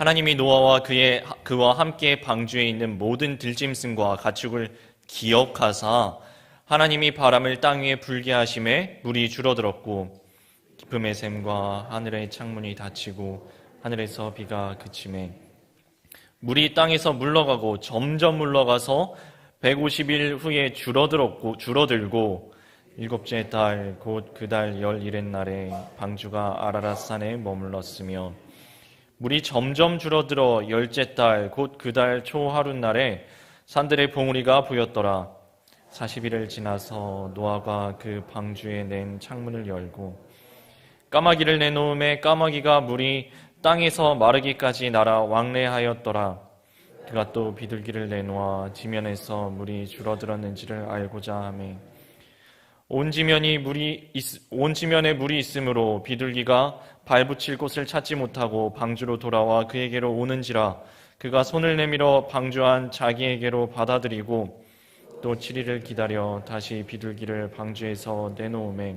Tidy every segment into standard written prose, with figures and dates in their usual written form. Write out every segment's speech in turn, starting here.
하나님이 노아와 그와 함께 방주에 있는 모든 들짐승과 가축을 기억하사 하나님이 바람을 땅 위에 불게 하심에 물이 줄어들었고 깊음의 샘과 하늘의 창문이 닫히고 하늘에서 비가 그치매 물이 땅에서 물러가고 점점 물러가서 150일 후에 줄어들고 일곱째 달 곧 그 달 11의 날에 방주가 아라랏산에 머물렀으며 물이 점점 줄어들어 열째 달 곧 그 달 초하룻날에 산들의 봉우리가 보였더라. 40일을 지나서 노아가 그 방주에 낸 창문을 열고 까마귀를 내놓음에 까마귀가 물이 땅에서 마르기까지 날아 왕래하였더라. 그가 또 비둘기를 내놓아 지면에서 물이 줄어들었는지를 알고자 하매 온 지면에 물이 있으므로 비둘기가 발붙일 곳을 찾지 못하고 방주로 돌아와 그에게로 오는지라. 그가 손을 내밀어 방주 안 자기에게로 받아들이고 또 7일을 기다려 다시 비둘기를 방주에서 내놓음에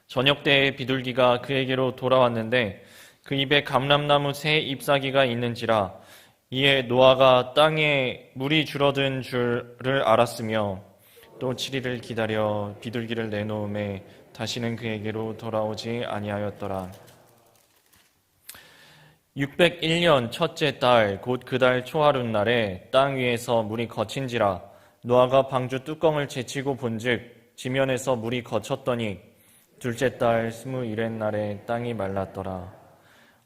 저녁 때에 비둘기가 그에게로 돌아왔는데 그 입에 감람나무 새 잎사귀가 있는지라. 이에 노아가 땅에 물이 줄어든 줄을 알았으며 또 7일을 기다려 비둘기를 내놓음에 다시는 그에게로 돌아오지 아니하였더라. 601년 첫째 달 곧 그 달 초하룻날에 땅 위에서 물이 거친지라. 노아가 방주 뚜껑을 제치고 본즉 지면에서 물이 거쳤더니 둘째 달 21의 날에 땅이 말랐더라.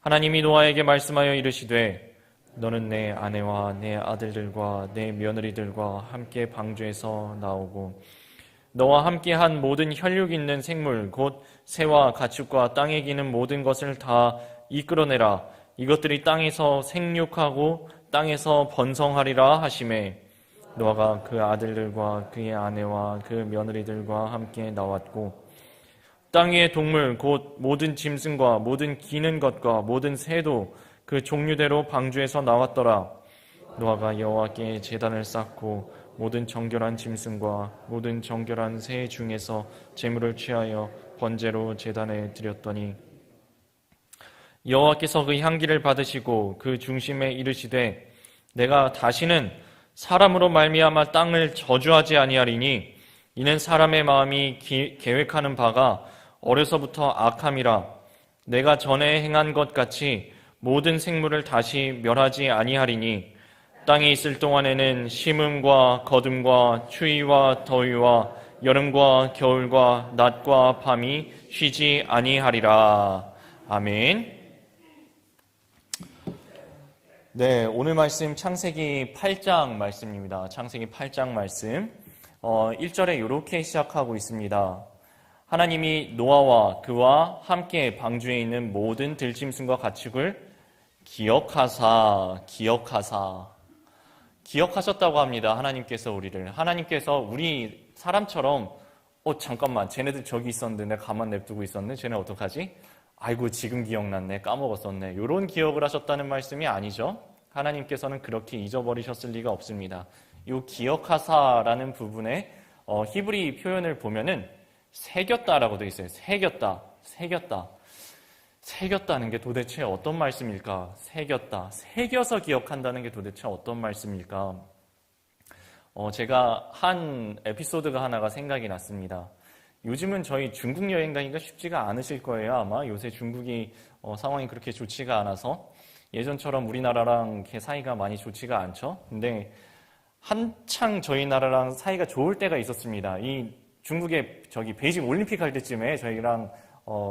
하나님이 노아에게 말씀하여 이르시되 너는 내 아내와 내 아들들과 내 며느리들과 함께 방주에서 나오고 너와 함께한 모든 혈육 있는 생물 곧 새와 가축과 땅에 기는 모든 것을 다 이끌어내라. 이것들이 땅에서 생육하고 땅에서 번성하리라 하시매 노아가 그 아들들과 그의 아내와 그 며느리들과 함께 나왔고 땅 위의 동물 곧 모든 짐승과 모든 기는 것과 모든 새도 그 종류대로 방주에서 나왔더라. 노아가 여호와께 제단을 쌓고 모든 정결한 짐승과 모든 정결한 새 중에서 제물을 취하여 번제로 제단에 드렸더니 여호와께서 그 향기를 받으시고 그 중심에 이르시되 내가 다시는 사람으로 말미암아 땅을 저주하지 아니하리니 이는 사람의 마음이 계획하는 바가 어려서부터 악함이라. 내가 전에 행한 것 같이 모든 생물을 다시 멸하지 아니하리니 땅에 있을 동안에는 심음과 거둠과 추위와 더위와 여름과 겨울과 낮과 밤이 쉬지 아니하리라. 아멘. 네, 오늘 말씀 창세기 8장 말씀입니다. 창세기 8장 말씀 1절에 이렇게 시작하고 있습니다. 하나님이 노아와 그와 함께 방주에 있는 모든 들짐승과 가축을 기억하셨다고 합니다. 하나님께서 우리를. 하나님께서 우리 사람처럼 잠깐만 쟤네들 저기 있었는데 내가 가만 냅두고 있었네. 쟤네 어떡하지? 아이고 지금 기억났네. 까먹었었네. 이런 기억을 하셨다는 말씀이 아니죠. 하나님께서는 그렇게 잊어버리셨을 리가 없습니다. 이 기억하사라는 부분에 히브리 표현을 보면은 새겼다라고 되어 있어요. 새겼다는 게 도대체 어떤 말씀일까? 새겨서 기억한다는 게 도대체 어떤 말씀일까? 제가 한 에피소드가 하나가 생각이 났습니다. 요즘은 저희 중국 여행 가기가 쉽지가 않으실 거예요. 아마 요새 중국이 상황이 그렇게 좋지가 않아서 예전처럼 우리나라랑 사이가 많이 좋지가 않죠. 근데 한창 저희 나라랑 사이가 좋을 때가 있었습니다. 이 중국에 베이징 올림픽 할 때쯤에 저희랑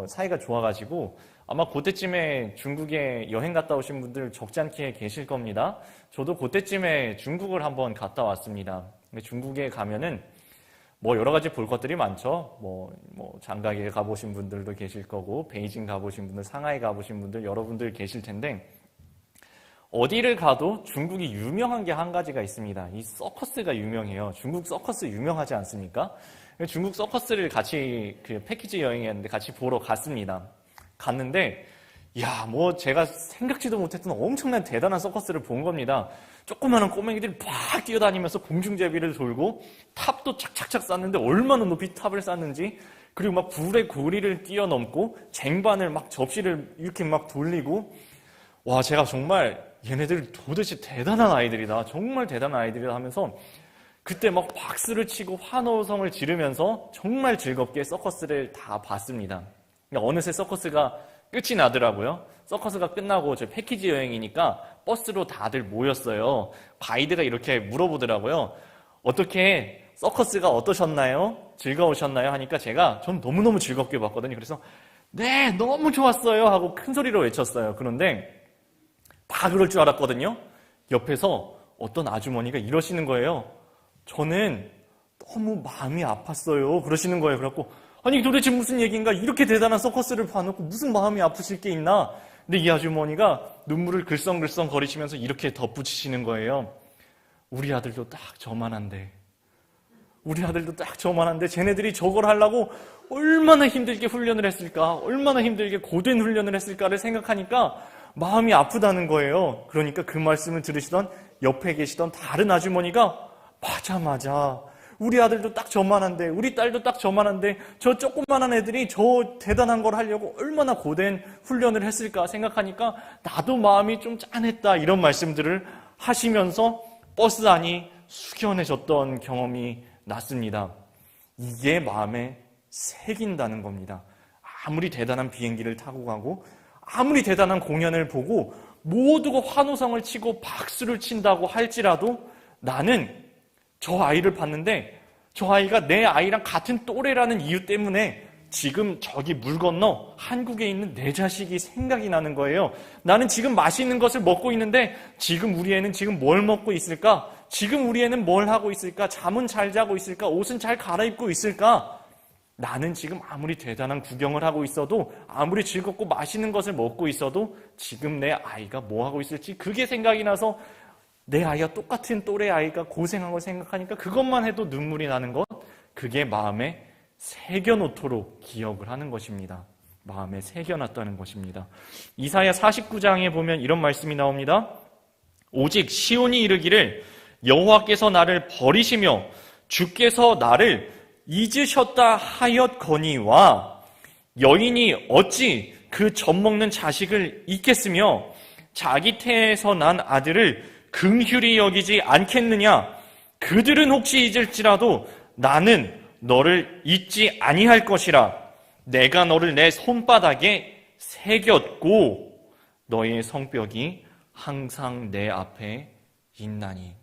사이가 좋아가지고 아마 그때쯤에 중국에 여행 갔다 오신 분들 적지 않게 계실 겁니다. 저도 그때쯤에 중국을 한번 갔다 왔습니다. 중국에 가면은 여러 가지 볼 것들이 많죠. 장가게 가보신 분들도 계실 거고, 베이징 가보신 분들, 상하이 가보신 분들, 여러분들 계실 텐데, 어디를 가도 중국이 유명한 게 한 가지가 있습니다. 이 서커스가 유명해요. 중국 서커스 유명하지 않습니까? 중국 서커스를 같이 패키지 여행이었는데 같이 보러 갔는데, 제가 생각지도 못했던 엄청난 대단한 서커스를 본 겁니다. 조그마한 꼬맹이들이 팍 뛰어다니면서 공중제비를 돌고 탑도 착착착 쌓는데 얼마나 높이 탑을 쌓는지, 그리고 막 불의 고리를 뛰어넘고 쟁반을 막 접시를 이렇게 막 돌리고 와, 제가 정말 얘네들 도대체 대단한 아이들이다. 정말 대단한 아이들이다 하면서 그때 막 박수를 치고 환호성을 지르면서 정말 즐겁게 서커스를 다 봤습니다. 어느새 서커스가 끝이 나더라고요. 서커스가 끝나고 저 패키지 여행이니까 버스로 다들 모였어요. 가이드가 이렇게 물어보더라고요. 어떻게 서커스가 어떠셨나요? 즐거우셨나요? 하니까 전 너무너무 즐겁게 봤거든요. 그래서 네, 너무 좋았어요 하고 큰 소리로 외쳤어요. 그런데 다 그럴 줄 알았거든요. 옆에서 어떤 아주머니가 이러시는 거예요. 저는 너무 마음이 아팠어요. 그러시는 거예요. 그래갖고 아니 도대체 무슨 얘기인가? 이렇게 대단한 서커스를 봐놓고 무슨 마음이 아프실 게 있나? 근데 이 아주머니가 눈물을 글썽글썽 거리시면서 이렇게 덧붙이시는 거예요. 우리 아들도 딱 저만한데 우리 아들도 딱 저만한데 쟤네들이 저걸 하려고 얼마나 힘들게 훈련을 했을까? 얼마나 힘들게 고된 훈련을 했을까를 생각하니까 마음이 아프다는 거예요. 그러니까 그 말씀을 들으시던 옆에 계시던 다른 아주머니가 맞아. 우리 아들도 딱 저만한데 우리 딸도 딱 저만한데 저 조그만한 애들이 저 대단한 걸 하려고 얼마나 고된 훈련을 했을까 생각하니까 나도 마음이 좀 짠했다 이런 말씀들을 하시면서 버스 안이 숙연해졌던 경험이 났습니다. 이게 마음에 새긴다는 겁니다. 아무리 대단한 비행기를 타고 가고 아무리 대단한 공연을 보고 모두가 환호성을 치고 박수를 친다고 할지라도 나는 저 아이를 봤는데 저 아이가 내 아이랑 같은 또래라는 이유 때문에 지금 저기 물 건너 한국에 있는 내 자식이 생각이 나는 거예요. 나는 지금 맛있는 것을 먹고 있는데 지금 우리 애는 지금 뭘 먹고 있을까? 지금 우리 애는 뭘 하고 있을까? 잠은 잘 자고 있을까? 옷은 잘 갈아입고 있을까? 나는 지금 아무리 대단한 구경을 하고 있어도 아무리 즐겁고 맛있는 것을 먹고 있어도 지금 내 아이가 뭐 하고 있을지 그게 생각이 나서 내 아이와 똑같은 또래 아이가 고생한 걸 생각하니까 그것만 해도 눈물이 나는 것, 그게 마음에 새겨놓도록 기억을 하는 것입니다. 마음에 새겨놨다는 것입니다. 이사야 49장에 보면 이런 말씀이 나옵니다. 오직 시온이 이르기를 여호와께서 나를 버리시며 주께서 나를 잊으셨다 하였거니와 여인이 어찌 그 젖먹는 자식을 잊겠으며 자기 태에서 난 아들을 긍휼히 여기지 않겠느냐? 그들은 혹시 잊을지라도 나는 너를 잊지 아니할 것이라. 내가 너를 내 손바닥에 새겼고 너의 성벽이 항상 내 앞에 있나니.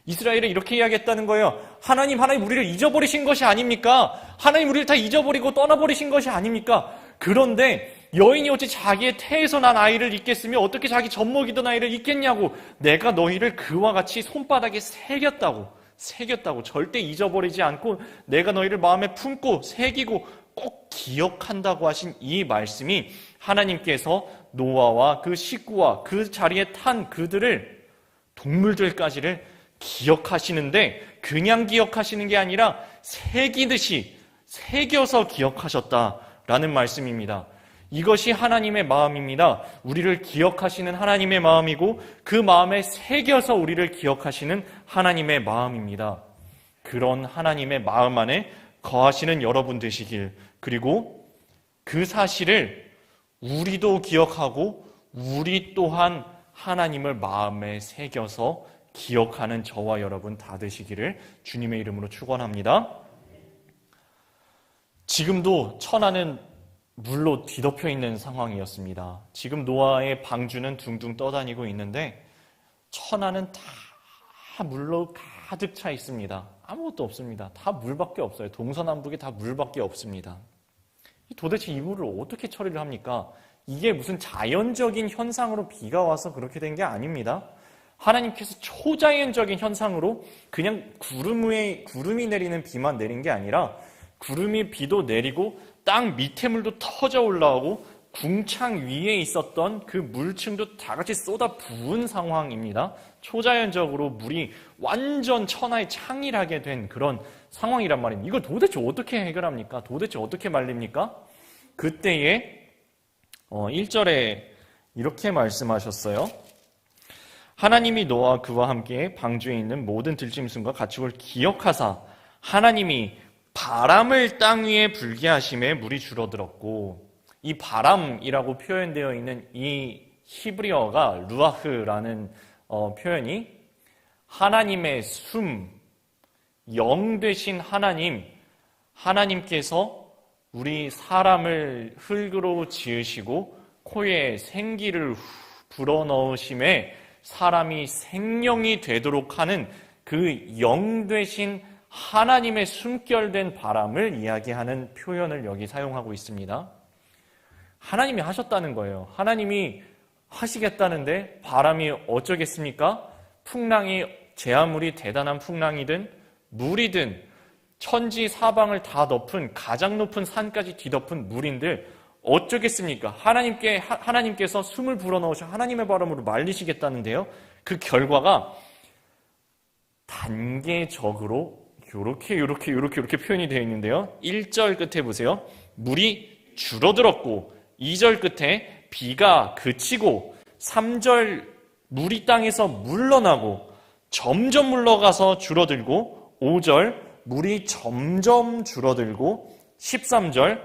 이스라엘은 이렇게 이야기했다는 거예요. 하나님 우리를 잊어버리신 것이 아닙니까? 하나님 우리를 다 잊어버리고 떠나버리신 것이 아닙니까? 그런데 여인이 어찌 자기의 태에서 난 아이를 잊겠으며 어떻게 자기 젖먹이던 아이를 잊겠냐고. 내가 너희를 그와 같이 손바닥에 새겼다고 절대 잊어버리지 않고 내가 너희를 마음에 품고 새기고 꼭 기억한다고 하신 이 말씀이 하나님께서 노아와 그 식구와 그 자리에 탄 그들을 동물들까지를 기억하시는데 그냥 기억하시는 게 아니라 새기듯이 새겨서 기억하셨다라는 말씀입니다. 이것이 하나님의 마음입니다. 우리를 기억하시는 하나님의 마음이고 그 마음에 새겨서 우리를 기억하시는 하나님의 마음입니다. 그런 하나님의 마음 안에 거하시는 여러분 되시길, 그리고 그 사실을 우리도 기억하고 우리 또한 하나님을 마음에 새겨서 기억하는 저와 여러분 다 되시기를 주님의 이름으로 축원합니다. 지금도 천하는 물로 뒤덮여 있는 상황이었습니다. 지금 노아의 방주는 둥둥 떠다니고 있는데 천하는 다 물로 가득 차 있습니다. 아무것도 없습니다. 다 물밖에 없어요. 동서남북에 다 물밖에 없습니다. 도대체 이 물을 어떻게 처리를 합니까? 이게 무슨 자연적인 현상으로 비가 와서 그렇게 된 게 아닙니다. 하나님께서 초자연적인 현상으로 그냥 구름이 내리는 비만 내린 게 아니라 구름이 비도 내리고 땅 밑에 물도 터져 올라오고 궁창 위에 있었던 그 물층도 다 같이 쏟아 부은 상황입니다. 초자연적으로 물이 완전 천하에 창일하게 된 그런 상황이란 말입니다. 이걸 도대체 어떻게 해결합니까? 도대체 어떻게 말립니까? 그때에 1절에 이렇게 말씀하셨어요. 하나님이 노아와 그와 함께 방주에 있는 모든 들짐승과 가축을 기억하사 하나님이 바람을 땅 위에 불게 하심에 물이 줄어들었고, 이 바람이라고 표현되어 있는 이 히브리어가 루아흐라는 표현이 하나님의 숨, 영 되신 하나님께서 우리 사람을 흙으로 지으시고 코에 생기를 불어넣으심에 사람이 생명이 되도록 하는 그 영 되신 하나님의 숨결된 바람을 이야기하는 표현을 여기 사용하고 있습니다. 하나님이 하셨다는 거예요. 하나님이 하시겠다는데 바람이 어쩌겠습니까? 풍랑이 제 아무리 대단한 풍랑이든 물이든 천지 사방을 다 덮은 가장 높은 산까지 뒤덮은 물인들 어쩌겠습니까? 하나님께서 숨을 불어넣으셔 하나님의 바람으로 말리시겠다는데요. 그 결과가 단계적으로 이렇게 표현이 되어 있는데요. 1절 끝에 보세요. 물이 줄어들었고 2절 끝에 비가 그치고 3절 물이 땅에서 물러나고 점점 물러가서 줄어들고 5절 물이 점점 줄어들고 13절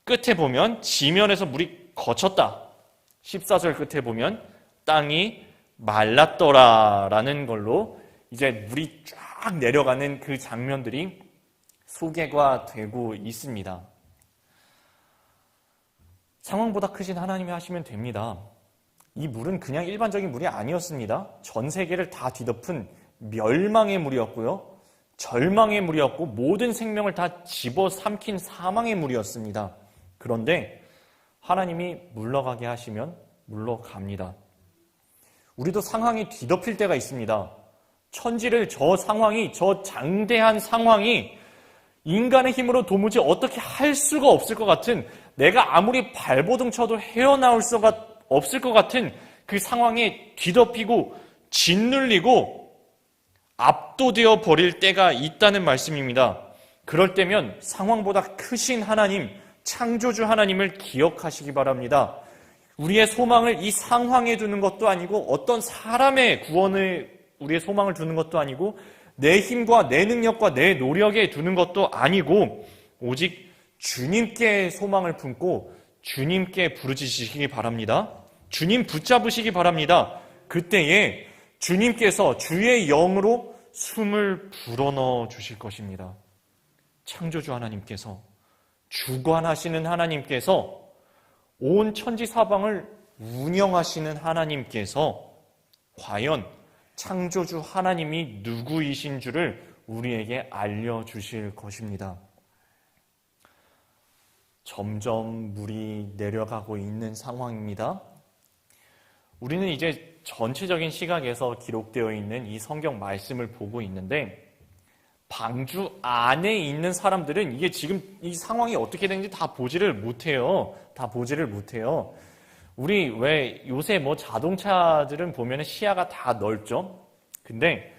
끝에 보면 지면에서 물이 거쳤다. 14절 끝에 보면 땅이 말랐더라라는 걸로 이제 물이 쫙 내려가는 그 장면들이 소개가 되고 있습니다. 상황보다 크신 하나님이 하시면 됩니다. 이 물은 그냥 일반적인 물이 아니었습니다. 전 세계를 다 뒤덮은 멸망의 물이었고요. 절망의 물이었고 모든 생명을 다 집어삼킨 사망의 물이었습니다. 그런데 하나님이 물러가게 하시면 물러갑니다. 우리도 상황이 뒤덮일 때가 있습니다. 천지를 저 장대한 상황이 인간의 힘으로 도무지 어떻게 할 수가 없을 것 같은, 내가 아무리 발버둥 쳐도 헤어나올 수가 없을 것 같은 그 상황에 뒤덮이고 짓눌리고 압도되어 버릴 때가 있다는 말씀입니다. 그럴 때면 상황보다 크신 하나님, 창조주 하나님을 기억하시기 바랍니다. 우리의 소망을 이 상황에 두는 것도 아니고 어떤 사람의 구원을 우리의 소망을 두는 것도 아니고 내 힘과 내 능력과 내 노력에 두는 것도 아니고 오직 주님께 소망을 품고 주님께 부르짖으시기 바랍니다. 주님 붙잡으시기 바랍니다. 그때에 주님께서 주의 영으로 숨을 불어넣어 주실 것입니다. 창조주 하나님께서, 주관하시는 하나님께서, 온 천지 사방을 운영하시는 하나님께서 과연 창조주 하나님이 누구이신 줄을 우리에게 알려주실 것입니다. 점점 물이 내려가고 있는 상황입니다. 우리는 이제 전체적인 시각에서 기록되어 있는 이 성경 말씀을 보고 있는데 방주 안에 있는 사람들은 이게 지금 이 상황이 어떻게 되는지 다 보지를 못해요. 우리 왜 요새 자동차들은 보면 시야가 다 넓죠? 근데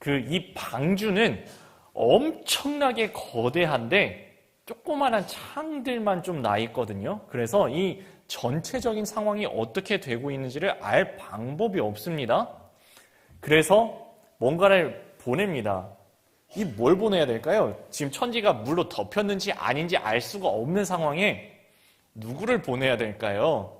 이 방주는 엄청나게 거대한데 조그만한 창들만 좀 나 있거든요. 그래서 이 전체적인 상황이 어떻게 되고 있는지를 알 방법이 없습니다. 그래서 뭔가를 보냅니다. 이 뭘 보내야 될까요? 지금 천지가 물로 덮였는지 아닌지 알 수가 없는 상황에 누구를 보내야 될까요?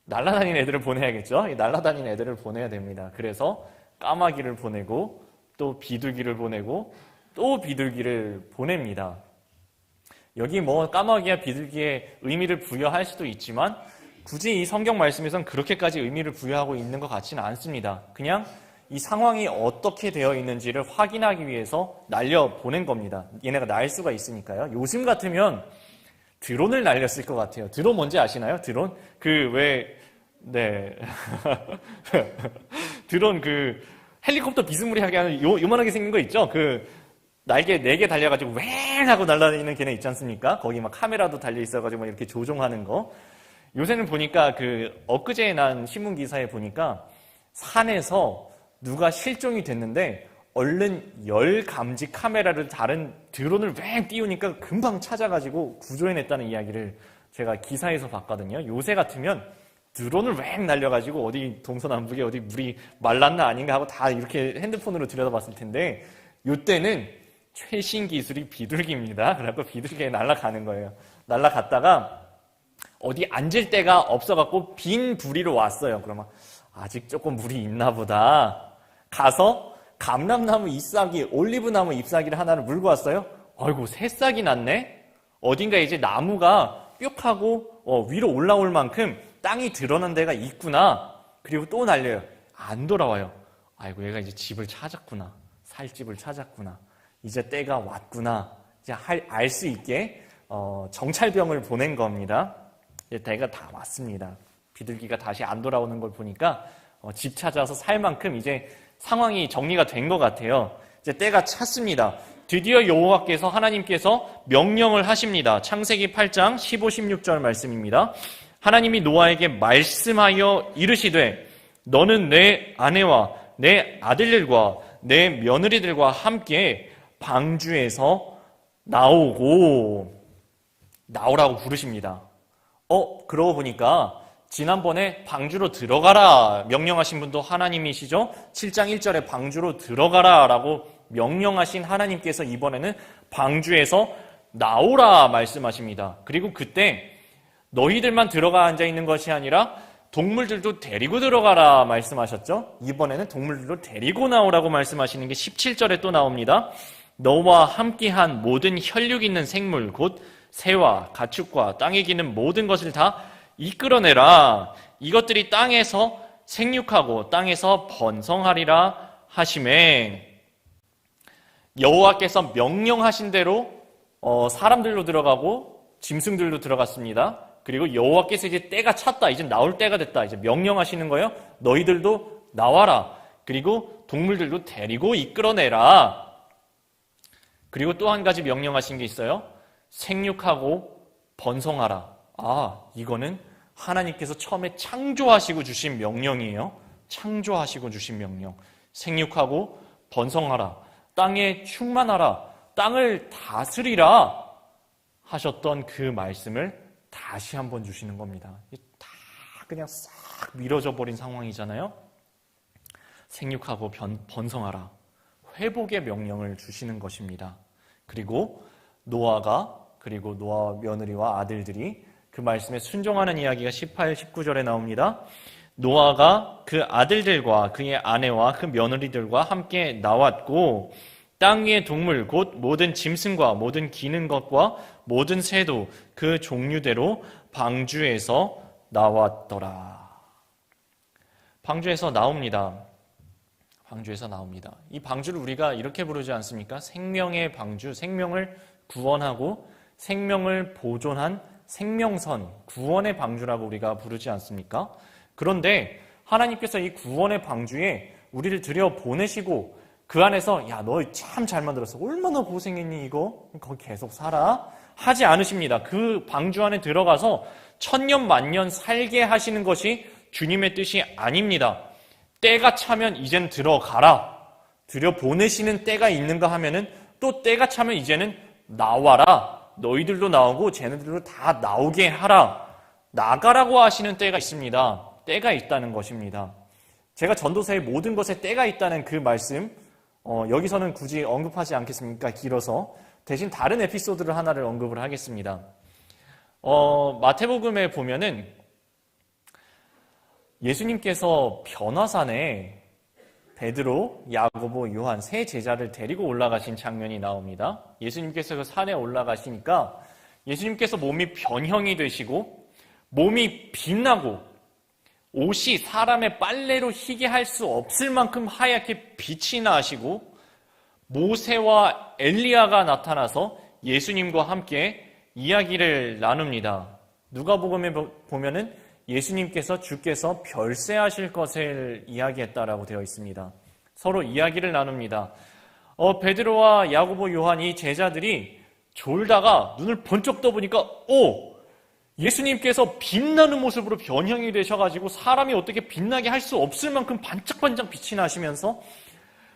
날아다니는 애들을 보내야겠죠? 이 날아다니는 애들을 보내야 됩니다. 그래서 까마귀를 보내고 또 비둘기를 보내고 또 비둘기를 보냅니다. 여기 까마귀와 비둘기의 의미를 부여할 수도 있지만 굳이 이 성경 말씀에선 그렇게까지 의미를 부여하고 있는 것 같지는 않습니다. 그냥 이 상황이 어떻게 되어 있는지를 확인하기 위해서 날려보낸 겁니다. 얘네가 날 수가 있으니까요. 요즘 같으면 드론을 날렸을 것 같아요. 드론 뭔지 아시나요? 드론? 드론 헬리콥터 비스무리하게 하는 요만하게 생긴 거 있죠? 날개 4개 달려가지고 웽 하고 날아다니는 걔네 있지 않습니까? 거기 카메라도 달려있어가지고 이렇게 조종하는 거. 요새는 보니까 엊그제 난 신문 기사에 보니까 산에서 누가 실종이 됐는데 얼른 열 감지 카메라를 다른 드론을 웽 띄우니까 금방 찾아가지고 구조해냈다는 이야기를 제가 기사에서 봤거든요. 요새 같으면 드론을 웽 날려가지고 어디 동서남북에 어디 물이 말랐나 아닌가 하고 다 이렇게 핸드폰으로 들여다봤을 텐데 요때는 최신 기술이 비둘기입니다. 그래갖고 비둘기에 날아가는 거예요. 날아갔다가 어디 앉을 데가 없어갖고 빈 부리로 왔어요. 그러면 아직 조금 물이 있나 보다. 가서 감람나무 잎사귀, 올리브나무 잎사귀를 하나를 물고 왔어요. 아이고, 새싹이 났네? 어딘가 이제 나무가 뿅하고 위로 올라올 만큼 땅이 드러난 데가 있구나. 그리고 또 날려요. 안 돌아와요. 아이고, 얘가 이제 집을 찾았구나. 살 집을 찾았구나. 이제 때가 왔구나. 이제 알 수 있게 정찰병을 보낸 겁니다. 이제 때가 다 왔습니다. 비둘기가 다시 안 돌아오는 걸 보니까 집 찾아서 살 만큼 이제 상황이 정리가 된 것 같아요. 이제 때가 찼습니다. 드디어 여호와께서 하나님께서 명령을 하십니다. 창세기 8장 15, 16절 말씀입니다. 하나님이 노아에게 말씀하여 이르시되 너는 내 아내와 내 아들들과 내 며느리들과 함께 방주에서 나오라고 부르십니다. 그러고 보니까 지난번에 방주로 들어가라 명령하신 분도 하나님이시죠? 7장 1절에 방주로 들어가라 라고 명령하신 하나님께서 이번에는 방주에서 나오라 말씀하십니다. 그리고 그때 너희들만 들어가 앉아있는 것이 아니라 동물들도 데리고 들어가라 말씀하셨죠? 이번에는 동물들도 데리고 나오라고 말씀하시는 게 17절에 또 나옵니다. 너와 함께한 모든 혈육 있는 생물 곧 새와 가축과 땅에 기는 모든 것을 다 이끌어내라. 이것들이 땅에서 생육하고 땅에서 번성하리라 하시매 여호와께서 명령하신 대로 사람들로 들어가고 짐승들로 들어갔습니다. 그리고 여호와께서 이제 때가 찼다. 이제 나올 때가 됐다. 이제 명령하시는 거예요. 너희들도 나와라. 그리고 동물들도 데리고 이끌어내라. 그리고 또 한 가지 명령하신 게 있어요. 생육하고 번성하라. 이거는 하나님께서 처음에 창조하시고 주신 명령이에요. 창조하시고 주신 명령. 생육하고 번성하라. 땅에 충만하라. 땅을 다스리라 하셨던 그 말씀을 다시 한번 주시는 겁니다. 다 그냥 싹 미뤄져 버린 상황이잖아요. 생육하고 번성하라. 회복의 명령을 주시는 것입니다. 그리고 그리고 노아 며느리와 아들들이 그 말씀에 순종하는 이야기가 18, 19절에 나옵니다. 노아가 그 아들들과 그의 아내와 그 며느리들과 함께 나왔고 땅 위의 동물 곧 모든 짐승과 모든 기는 것과 모든 새도 그 종류대로 방주에서 나왔더라. 방주에서 나옵니다. 방주에서 나옵니다. 이 방주를 우리가 이렇게 부르지 않습니까? 생명의 방주, 생명을 구원하고 생명을 보존한 생명선, 구원의 방주라고 우리가 부르지 않습니까? 그런데 하나님께서 이 구원의 방주에 우리를 들여보내시고 그 안에서 너 참 잘 만들었어. 얼마나 고생했니 이거? 거기 계속 살아? 하지 않으십니다. 그 방주 안에 들어가서 천년 만년 살게 하시는 것이 주님의 뜻이 아닙니다. 때가 차면 이젠 들어가라. 들여보내시는 때가 있는가 하면은 또 때가 차면 이제는 나와라. 너희들도 나오고 쟤네들도 다 나오게 하라. 나가라고 하시는 때가 있습니다. 때가 있다는 것입니다. 제가 전도서의 모든 것에 때가 있다는 그 말씀 여기서는 굳이 언급하지 않겠습니까? 길어서 대신 다른 에피소드를 하나를 언급을 하겠습니다. 마태복음에 보면은 예수님께서 변화산에 베드로, 야고보, 요한 세 제자를 데리고 올라가신 장면이 나옵니다. 예수님께서 그 산에 올라가시니까 예수님께서 몸이 변형이 되시고 몸이 빛나고 옷이 사람의 빨래로 희게 할 수 없을 만큼 하얗게 빛이 나시고 모세와 엘리야가 나타나서 예수님과 함께 이야기를 나눕니다. 누가복음에 보면은 예수님께서 주께서 별세하실 것을 이야기했다라고 되어 있습니다. 서로 이야기를 나눕니다. 베드로와 야고보, 요한 이 제자들이 졸다가 눈을 번쩍 떠보니까 예수님께서 빛나는 모습으로 변형이 되셔가지고 사람이 어떻게 빛나게 할 수 없을 만큼 반짝반짝 빛이 나시면서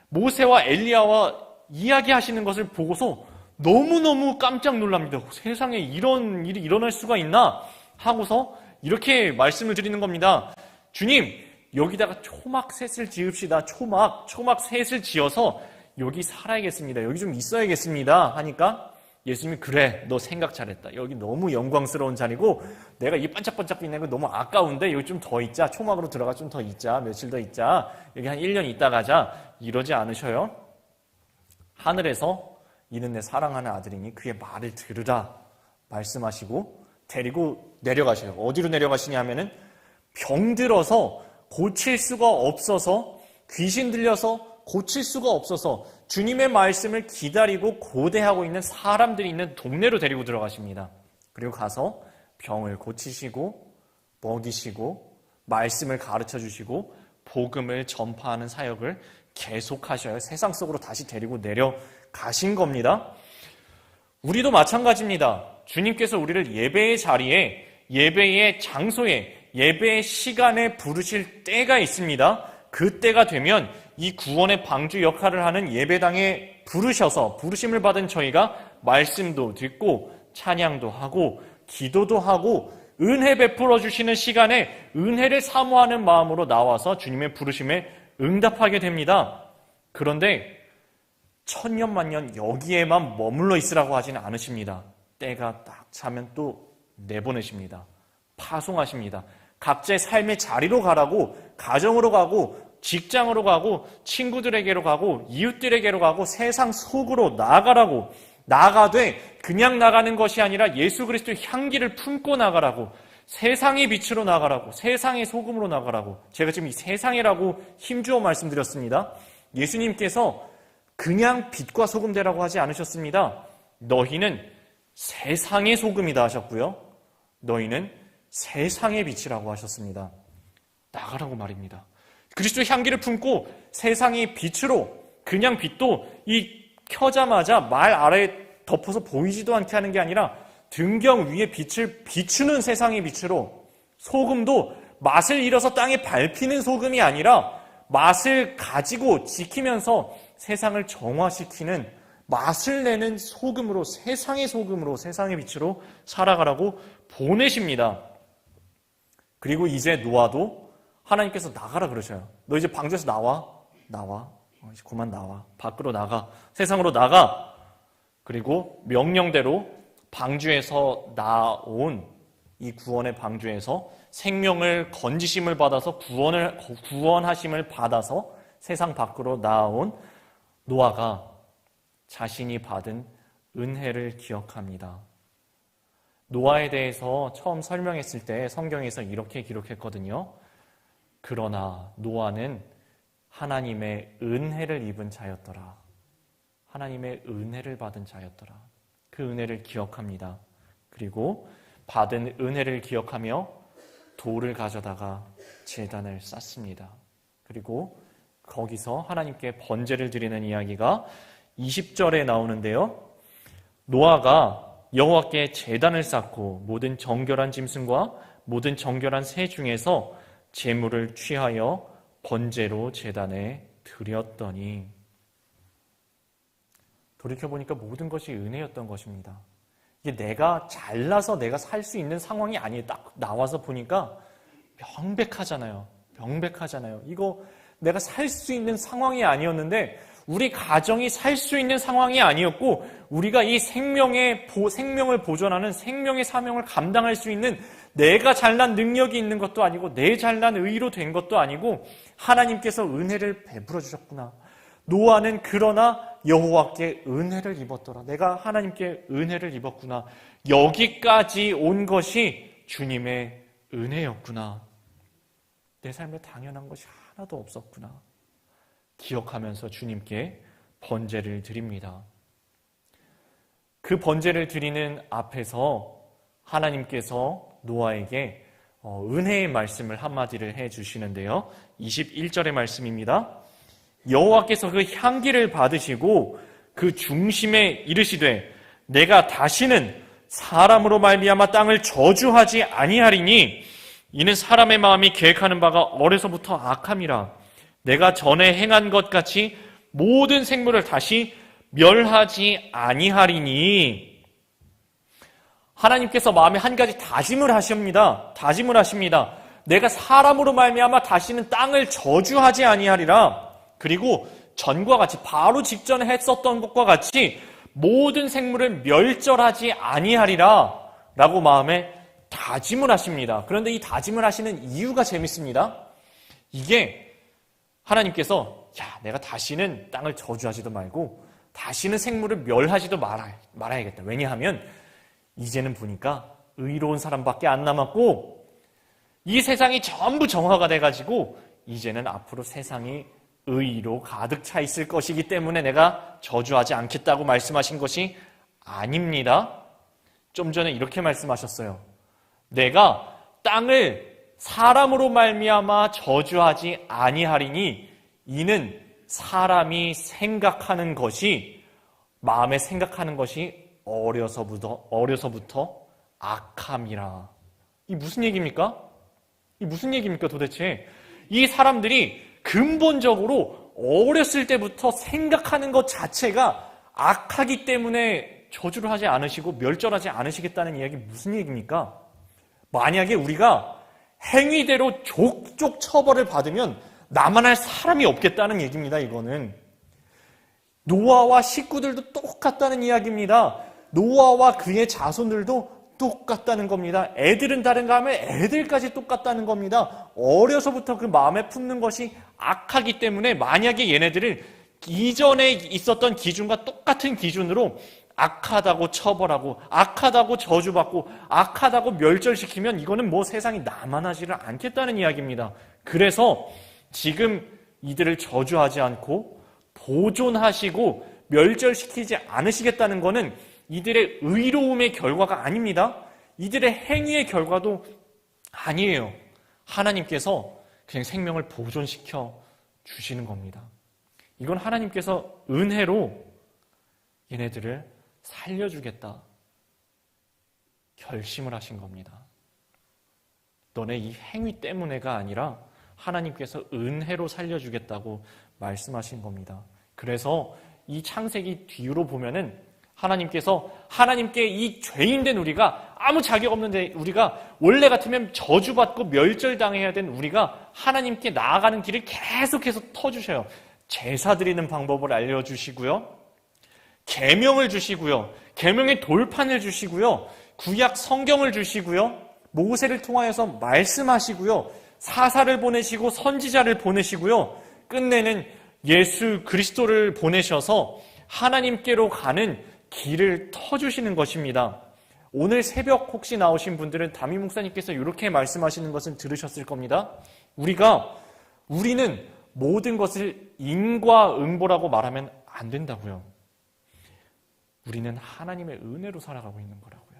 모세와 엘리야와 이야기하시는 것을 보고서 너무너무 깜짝 놀랍니다. 세상에 이런 일이 일어날 수가 있나? 하고서 이렇게 말씀을 드리는 겁니다. 주님, 여기다가 초막셋을 지읍시다. 초막셋을 지어서 여기 살아야겠습니다. 여기 좀 있어야겠습니다. 하니까 예수님이 그래, 너 생각 잘했다. 여기 너무 영광스러운 자리고 내가 이 반짝반짝 빛나는 거 너무 아까운데 여기 좀 더 있자. 초막으로 들어가 좀 더 있자. 며칠 더 있자. 여기 한 1년 있다 가자. 이러지 않으셔요. 하늘에서 이는 내 사랑하는 아들이니 그의 말을 들으라 말씀하시고 데리고 내려가셔요. 어디로 내려가시냐 하면은 병들어서 고칠 수가 없어서, 귀신 들려서 고칠 수가 없어서 주님의 말씀을 기다리고 고대하고 있는 사람들이 있는 동네로 데리고 들어가십니다. 그리고 가서 병을 고치시고 먹이시고 말씀을 가르쳐 주시고 복음을 전파하는 사역을 계속하셔요. 세상 속으로 다시 데리고 내려가신 겁니다. 우리도 마찬가지입니다. 주님께서 우리를 예배의 자리에, 예배의 장소에, 예배의 시간에 부르실 때가 있습니다. 그 때가 되면 이 구원의 방주 역할을 하는 예배당에 부르셔서 부르심을 받은 저희가 말씀도 듣고 찬양도 하고 기도도 하고 은혜 베풀어 주시는 시간에 은혜를 사모하는 마음으로 나와서 주님의 부르심에 응답하게 됩니다. 그런데 천년만년 여기에만 머물러 있으라고 하지는 않으십니다. 때가 딱 차면 또 내보내십니다. 파송하십니다. 각자의 삶의 자리로 가라고, 가정으로 가고, 직장으로 가고, 친구들에게로 가고, 이웃들에게로 가고, 세상 속으로 나가라고, 나가되 그냥 나가는 것이 아니라 예수 그리스도의 향기를 품고 나가라고, 세상의 빛으로 나가라고, 세상의 소금으로 나가라고. 제가 지금 이 세상이라고 힘주어 말씀드렸습니다. 예수님께서 그냥 빛과 소금 되라고 하지 않으셨습니다. 너희는 세상의 소금이다 하셨고요. 너희는 세상의 빛이라고 하셨습니다. 나가라고 말입니다. 그리스도의 향기를 품고 세상의 빛으로, 그냥 빛도 이 켜자마자 말 아래에 덮어서 보이지도 않게 하는 게 아니라 등경 위에 빛을 비추는 세상의 빛으로, 소금도 맛을 잃어서 땅에 밟히는 소금이 아니라 맛을 가지고 지키면서 세상을 정화시키는, 맛을 내는 소금으로, 세상의 소금으로, 세상의 빛으로 살아가라고 보내십니다. 그리고 이제 노아도 하나님께서 나가라 그러셔요. 너 이제 방주에서 나와. 이제 그만 나와. 밖으로 나가. 세상으로 나가. 그리고 명령대로 방주에서 나온 이 구원의 방주에서 생명을 건지심을 받아서 구원하심을 받아서 세상 밖으로 나온 노아가 자신이 받은 은혜를 기억합니다. 노아에 대해서 처음 설명했을 때 성경에서 이렇게 기록했거든요. 그러나 노아는 하나님의 은혜를 입은 자였더라. 하나님의 은혜를 받은 자였더라. 그 은혜를 기억합니다. 그리고 받은 은혜를 기억하며 돌을 가져다가 제단을 쌓습니다. 그리고 거기서 하나님께 번제를 드리는 이야기가 20절에 나오는데요. 노아가 여호와께 제단을 쌓고 모든 정결한 짐승과 모든 정결한 새 중에서 제물을 취하여 번제로 제단에 드렸더니, 돌이켜보니까 모든 것이 은혜였던 것입니다. 이게 내가 잘나서 내가 살 수 있는 상황이 아니에요. 딱 나와서 보니까 명백하잖아요. 이거 내가 살 수 있는 상황이 아니었는데, 우리 가정이 살 수 있는 상황이 아니었고, 우리가 이 생명을 보존하는 생명의 사명을 감당할 수 있는 내가 잘난 능력이 있는 것도 아니고 내 잘난 의로 된 것도 아니고 하나님께서 은혜를 베풀어 주셨구나. 노아는 그러나 여호와께 은혜를 입었더라. 내가 하나님께 은혜를 입었구나. 여기까지 온 것이 주님의 은혜였구나. 내 삶에 당연한 것이 하나도 없었구나. 기억하면서 주님께 번제를 드립니다. 그 번제를 드리는 앞에서 하나님께서 노아에게 은혜의 말씀을 한마디를 해주시는데요. 21절의 말씀입니다. 여호와께서 그 향기를 받으시고 그 중심에 이르시되 내가 다시는 사람으로 말미암아 땅을 저주하지 아니하리니 이는 사람의 마음이 계획하는 바가 어려서부터 악함이라. 내가 전에 행한 것 같이 모든 생물을 다시 멸하지 아니하리니. 하나님께서 마음에 한 가지 다짐을 하십니다. 내가 사람으로 말미암아 다시는 땅을 저주하지 아니하리라. 그리고 전과 같이 바로 직전에 했었던 것과 같이 모든 생물을 멸절하지 아니하리라 라고 마음에 다짐을 하십니다. 그런데 이 다짐을 하시는 이유가 재밌습니다. 이게 하나님께서 내가 다시는 땅을 저주하지도 말고 다시는 생물을 멸하지도 말아야겠다. 왜냐하면 이제는 보니까 의로운 사람밖에 안 남았고 이 세상이 전부 정화가 돼가지고 이제는 앞으로 세상이 의로 가득 차 있을 것이기 때문에 내가 저주하지 않겠다고 말씀하신 것이 아닙니다. 좀 전에 이렇게 말씀하셨어요. 내가 땅을 사람으로 말미암아 저주하지 아니하리니 이는 사람이 생각하는 것이 마음에 생각하는 것이 어려서부터 악함이라. 이 무슨 얘기입니까? 이 무슨 얘기입니까 도대체? 이 사람들이 근본적으로 어렸을 때부터 생각하는 것 자체가 악하기 때문에 저주를 하지 않으시고 멸절하지 않으시겠다는 이야기 무슨 얘기입니까? 만약에 우리가 행위대로 족족 처벌을 받으면 나만 할 사람이 없겠다는 얘기입니다. 이거는 노아와 식구들도 똑같다는 이야기입니다. 노아와 그의 자손들도 똑같다는 겁니다. 애들은 다른가 하면 애들까지 똑같다는 겁니다. 어려서부터 그 마음에 품는 것이 악하기 때문에 만약에 얘네들을 이전에 있었던 기준과 똑같은 기준으로 악하다고 처벌하고 악하다고 저주받고 악하다고 멸절시키면 이거는 뭐 세상이 남아나지를 않겠다는 이야기입니다. 그래서 지금 이들을 저주하지 않고 보존하시고 멸절시키지 않으시겠다는 것은 이들의 의로움의 결과가 아닙니다. 이들의 행위의 결과도 아니에요. 하나님께서 그냥 생명을 보존시켜 주시는 겁니다. 이건 하나님께서 은혜로 얘네들을 살려주겠다 결심을 하신 겁니다. 너네 이 행위 때문에가 아니라 하나님께서 은혜로 살려주겠다고 말씀하신 겁니다. 그래서 이 창세기 뒤로 보면은 하나님께 이 죄인된 우리가 아무 자격 없는데 우리가 원래 같으면 저주받고 멸절당해야 된 우리가 하나님께 나아가는 길을 계속해서 터주셔요. 제사 드리는 방법을 알려주시고요. 계명을 주시고요. 계명의 돌판을 주시고요. 구약 성경을 주시고요. 모세를 통하여서 말씀하시고요. 사사를 보내시고 선지자를 보내시고요. 끝내는 예수 그리스도를 보내셔서 하나님께로 가는 길을 터주시는 것입니다. 오늘 새벽 혹시 나오신 분들은 담임 목사님께서 이렇게 말씀하시는 것은 들으셨을 겁니다. 우리는 모든 것을 인과응보라고 말하면 안 된다고요. 우리는 하나님의 은혜로 살아가고 있는 거라고요.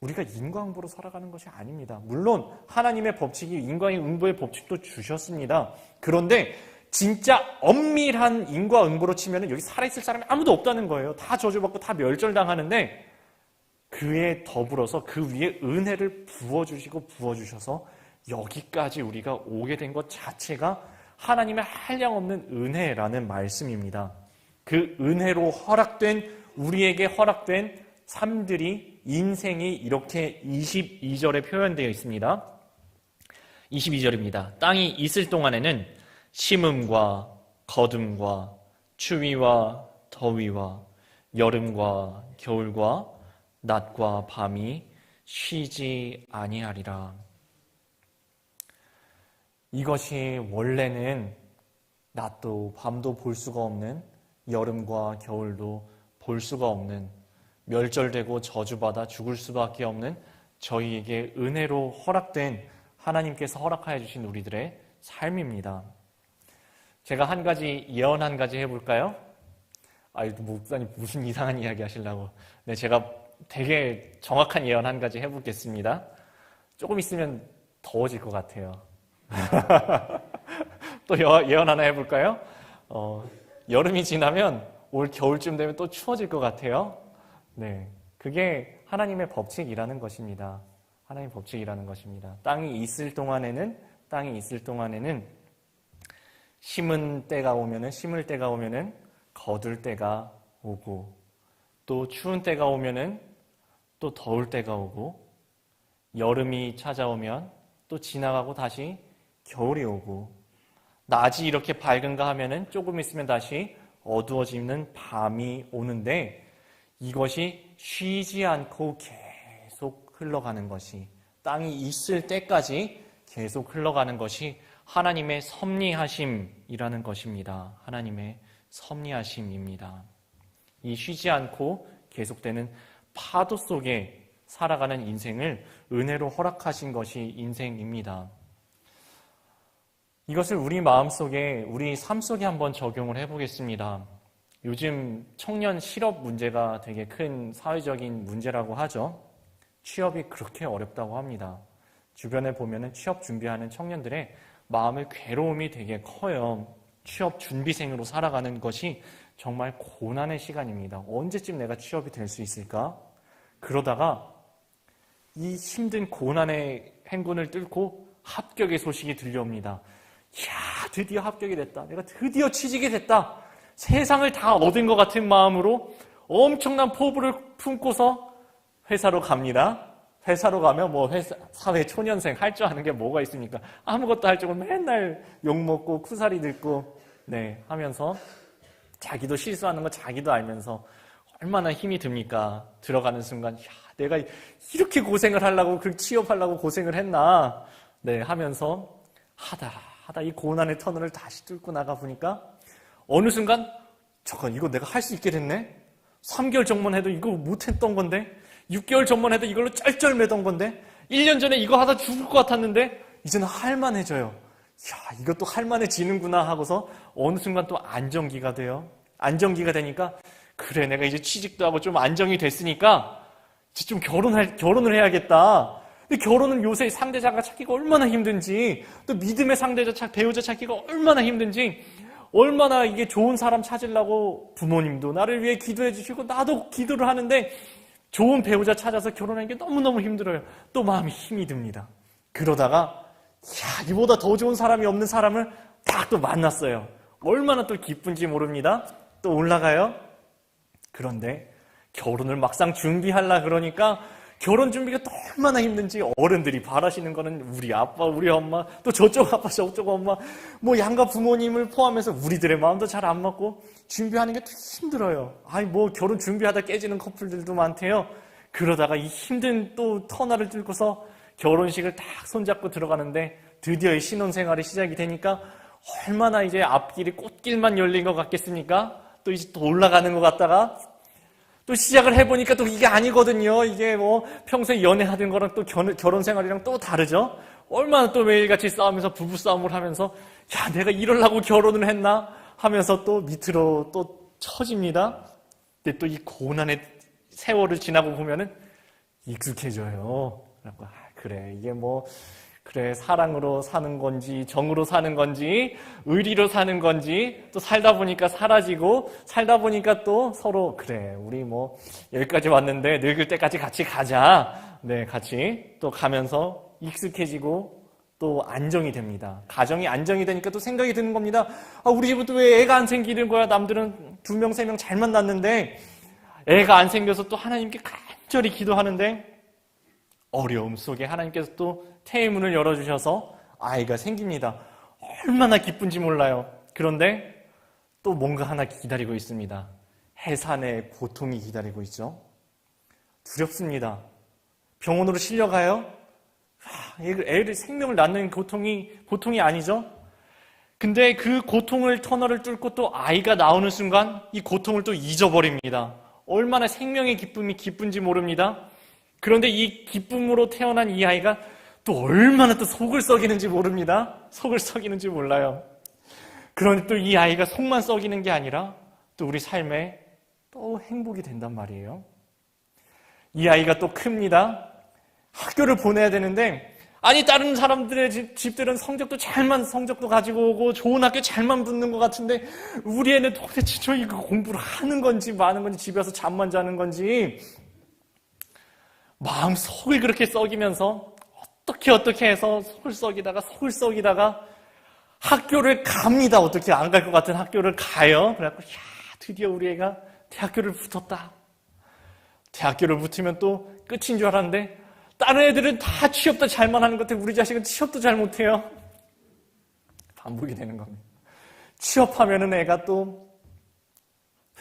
우리가 인과응보로 살아가는 것이 아닙니다. 물론 하나님의 법칙이 인과응보의 법칙도 주셨습니다. 그런데 진짜 엄밀한 인과응보로 치면 여기 살아있을 사람이 아무도 없다는 거예요. 다 저주받고 다 멸절당하는데 그에 더불어서 그 위에 은혜를 부어주셔서 여기까지 우리가 오게 된 것 자체가 하나님의 한량없는 은혜라는 말씀입니다. 그 은혜로 우리에게 허락된 삶들이 인생이 이렇게 22절에 표현되어 있습니다. 22절입니다. 땅이 있을 동안에는 심음과 거둠과 추위와 더위와 여름과 겨울과 낮과 밤이 쉬지 아니하리라. 이것이 원래는 낮도 밤도 볼 수가 없는 여름과 겨울도 볼 수가 없는 멸절되고 저주받아 죽을 수밖에 없는 저희에게 은혜로 허락된 하나님께서 허락하여 주신 우리들의 삶입니다. 제가 한 가지 예언 한 가지 해볼까요? 목사님 무슨 이상한 이야기 하시려고. 네, 제가 되게 정확한 예언 한 가지 해보겠습니다. 조금 있으면 더워질 것 같아요. 또 예언 하나 해볼까요? 여름이 지나면 올 겨울쯤 되면 또 추워질 것 같아요. 네, 그게 하나님의 법칙이라는 것입니다. 하나님의 법칙이라는 것입니다. 땅이 있을 동안에는 심을 때가 오면은 거둘 때가 오고, 또 추운 때가 오면은 또 더울 때가 오고, 여름이 찾아오면 또 지나가고 다시 겨울이 오고, 낮이 이렇게 밝은가 하면은 조금 있으면 다시 어두워지는 밤이 오는데, 이것이 쉬지 않고 계속 흘러가는 것이, 땅이 있을 때까지 계속 흘러가는 것이 하나님의 섭리하심이라는 것입니다. 하나님의 섭리하심입니다. 이 쉬지 않고 계속되는 파도 속에 살아가는 인생을 은혜로 허락하신 것이 인생입니다. 이것을 우리 마음속에, 우리 삶 속에 한번 적용을 해보겠습니다. 요즘 청년 실업 문제가 되게 큰 사회적인 문제라고 하죠. 취업이 그렇게 어렵다고 합니다. 주변에 보면은 취업 준비하는 청년들의 마음의 괴로움이 되게 커요. 취업 준비생으로 살아가는 것이 정말 고난의 시간입니다. 언제쯤 내가 취업이 될 수 있을까? 그러다가 이 힘든 고난의 행군을 뚫고 합격의 소식이 들려옵니다. 이야, 드디어 합격이 됐다. 내가 드디어 취직이 됐다. 세상을 다 얻은 것 같은 마음으로 엄청난 포부를 품고서 회사로 갑니다. 회사로 가면 뭐 사회 초년생 할 줄 아는 게 뭐가 있습니까? 아무것도 할 줄 모르고 맨날 욕먹고 쿠사리 듣고 하면서 자기도 실수하는 거 자기도 알면서 얼마나 힘이 듭니까? 들어가는 순간 야, 내가 이렇게 고생을 하려고 그 취업하려고 고생을 했나? 하면서 하다 이 고난의 터널을 다시 뚫고 나가 보니까 어느 순간 잠깐 이거 내가 할 수 있게 됐네? 3개월 전만 해도 이거 못했던 건데 6개월 전만 해도 이걸로 쩔쩔매던 건데 1년 전에 이거 하다 죽을 것 같았는데 이제는 할만해져요. 야, 이것도 할만해지는구나 하고서 어느 순간 또 안정기가 돼요. 안정기가 되니까 그래 내가 이제 취직도 하고 좀 안정이 됐으니까 이제 좀 결혼을 해야겠다. 근데 결혼은 요새 상대자가 찾기가 얼마나 힘든지 또 믿음의 상대자 배우자 찾기가 얼마나 힘든지 얼마나 이게 좋은 사람 찾으려고 부모님도 나를 위해 기도해 주시고 나도 기도를 하는데 좋은 배우자 찾아서 결혼하는 게 너무너무 힘들어요. 또 마음이 힘이 듭니다. 그러다가 이보다 더 좋은 사람이 없는 사람을 딱 또 만났어요. 얼마나 또 기쁜지 모릅니다. 또 올라가요. 그런데 결혼을 막상 준비하려 그러니까 결혼 준비가 또 얼마나 힘든지 어른들이 바라시는 거는 우리 아빠, 우리 엄마, 또 저쪽 아빠, 저쪽 엄마, 뭐 양가 부모님을 포함해서 우리들의 마음도 잘 안 맞고 준비하는 게 또 힘들어요. 뭐 결혼 준비하다 깨지는 커플들도 많대요. 그러다가 이 힘든 또 터널을 뚫고서 결혼식을 딱 손잡고 들어가는데 드디어 이 신혼생활이 시작이 되니까 얼마나 이제 앞길이 꽃길만 열린 것 같겠습니까? 또 이제 또 올라가는 것 같다가 또 시작을 해보니까 또 이게 아니거든요. 이게 뭐 평소에 연애하던 거랑 또 결혼 생활이랑 또 다르죠. 얼마나 또 매일같이 싸우면서 부부싸움을 하면서 야 내가 이러려고 결혼을 했나 하면서 또 밑으로 또 처집니다. 근데 또 이 고난의 세월을 지나고 보면은 익숙해져요. 그래갖고 그래 이게 뭐 그래 사랑으로 사는 건지 정으로 사는 건지 의리로 사는 건지 또 살다 보니까 사라지고 살다 보니까 또 서로 그래 우리 뭐 여기까지 왔는데 늙을 때까지 같이 가자. 같이 또 가면서 익숙해지고 또 안정이 됩니다. 가정이 안정이 되니까 또 생각이 드는 겁니다. 우리 집은 또 왜 애가 안 생기는 거야? 남들은 2명, 3명 잘 만났는데 애가 안 생겨서 또 하나님께 간절히 기도하는데 어려움 속에 하나님께서 또 태의문을 열어주셔서 아이가 생깁니다. 얼마나 기쁜지 몰라요. 그런데 또 뭔가 하나 기다리고 있습니다. 해산의 고통이 기다리고 있죠. 두렵습니다. 병원으로 실려가요. 애를 생명을 낳는 고통이 보통이 아니죠. 근데 그 고통을 터널을 뚫고 또 아이가 나오는 순간 이 고통을 또 잊어버립니다. 얼마나 생명의 기쁨이 기쁜지 모릅니다. 그런데 이 기쁨으로 태어난 이 아이가 또 얼마나 또 속을 썩이는지 모릅니다. 속을 썩이는지 몰라요. 그런데 또 이 아이가 속만 썩이는 게 아니라 또 우리 삶에 또 행복이 된단 말이에요. 이 아이가 또 큽니다. 학교를 보내야 되는데 다른 사람들의 집들은 성적도 가지고 오고 좋은 학교 잘만 붙는 것 같은데 우리 애는 도대체 저희 공부를 하는 건지 마는 건지 집에 와서 잠만 자는 건지 마음 속을 그렇게 썩이면서 어떻게 해서 속을 썩이다가 학교를 갑니다. 어떻게 안 갈 것 같은 학교를 가요. 그래갖고 드디어 우리 애가 대학교를 붙었다. 대학교를 붙으면 또 끝인 줄 알았는데 다른 애들은 다 취업도 잘만 하는 것 같아. 우리 자식은 취업도 잘 못해요. 반복이 되는 겁니다. 취업하면은 애가 또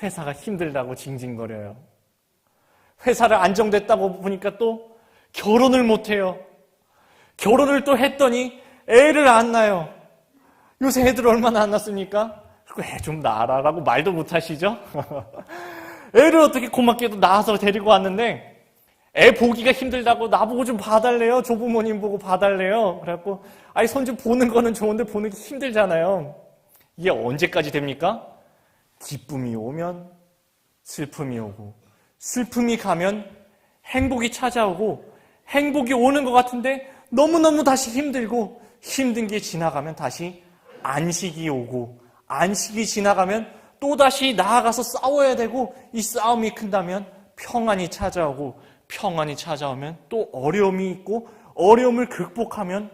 회사가 힘들다고 징징거려요. 회사를 안정됐다고 보니까 또 결혼을 못해요. 결혼을 또 했더니 애를 안 낳아요. 요새 애들 얼마나 안 낳습니까? 애 좀 낳아라라고 말도 못하시죠? 애를 어떻게 고맙게도 낳아서 데리고 왔는데 애 보기가 힘들다고 나보고 좀 봐달래요. 조부모님 보고 봐달래요. 그래갖고 아니 손 좀 보는 거는 좋은데 보는 게 힘들잖아요. 이게 언제까지 됩니까? 기쁨이 오면 슬픔이 오고 슬픔이 가면 행복이 찾아오고 행복이 오는 것 같은데 너무너무 다시 힘들고 힘든 게 지나가면 다시 안식이 오고 안식이 지나가면 또다시 나아가서 싸워야 되고 이 싸움이 큰다면 평안이 찾아오고 평안이 찾아오면 또 어려움이 있고 어려움을 극복하면